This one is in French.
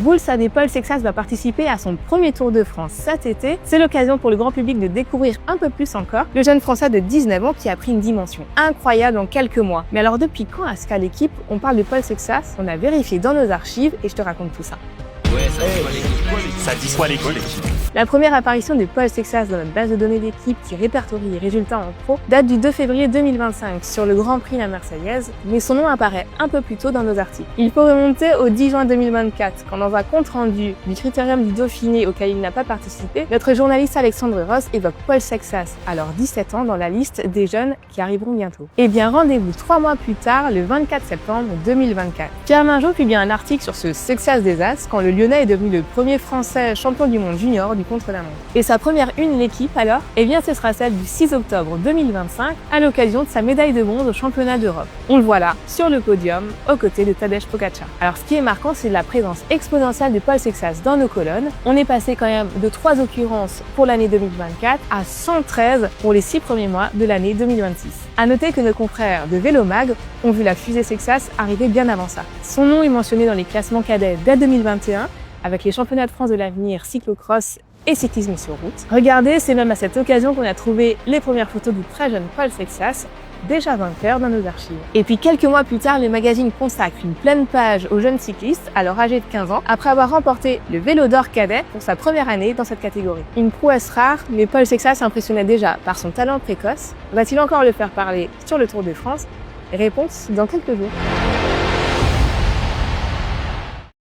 Vous le savez, Paul Sexas va participer à son premier Tour de France cet été. C'est l'occasion pour le grand public de découvrir un peu plus encore le jeune Français de 19 ans qui a pris une dimension incroyable en quelques mois. Mais alors depuis quand à Sky l'équipe on parle de Paul Sexas? On a vérifié dans nos archives et je te raconte tout ça. Ouais, ça dit quoi l'équipe? La première apparition de Paul Sexas dans notre base de données d'équipe qui répertorie les résultats en pro date du 2 février 2025 sur le Grand Prix La Marseillaise, mais son nom apparaît un peu plus tôt dans nos articles. Il faut remonter au 10 juin 2024, quand dans un compte rendu du Critérium du Dauphiné auquel il n'a pas participé, notre journaliste Alexandre Ross évoque Paul Sexas, alors 17 ans, dans la liste des jeunes qui arriveront bientôt. Eh bien, rendez-vous 3 mois plus tard, le 24 septembre 2024. Pierre Mingeot publie un article sur ce Sexas des As quand le Lyonnais est devenu le premier Français champion du monde junior du contre-la-montre. Et sa première une, l'équipe alors, eh bien ce sera celle du 6 octobre 2025 à l'occasion de sa médaille de bronze au championnat d'Europe. On le voit là, sur le podium, aux côtés de Tadej Pogačar. Alors ce qui est marquant, c'est la présence exponentielle de Paul Sexas dans nos colonnes. On est passé quand même de 3 occurrences pour l'année 2024 à 113 pour les 6 premiers mois de l'année 2026. À noter que nos confrères de Vélomag ont vu la fusée Sexas arriver bien avant ça. Son nom est mentionné dans les classements cadets dès 2021 avec les championnats de France de l'avenir cyclocross et cyclisme sur route. Regardez, c'est même à cette occasion qu'on a trouvé les premières photos du très jeune Paul Sexas, déjà vainqueur dans nos archives. Et puis quelques mois plus tard, le magazine consacre une pleine page aux jeunes cyclistes, alors âgés de 15 ans, après avoir remporté le Vélo d'Or cadet pour sa première année dans cette catégorie. Une prouesse rare, mais Paul Sexas impressionnait déjà par son talent précoce. Va-t-il encore le faire parler sur le Tour de France? Réponse dans quelques jours.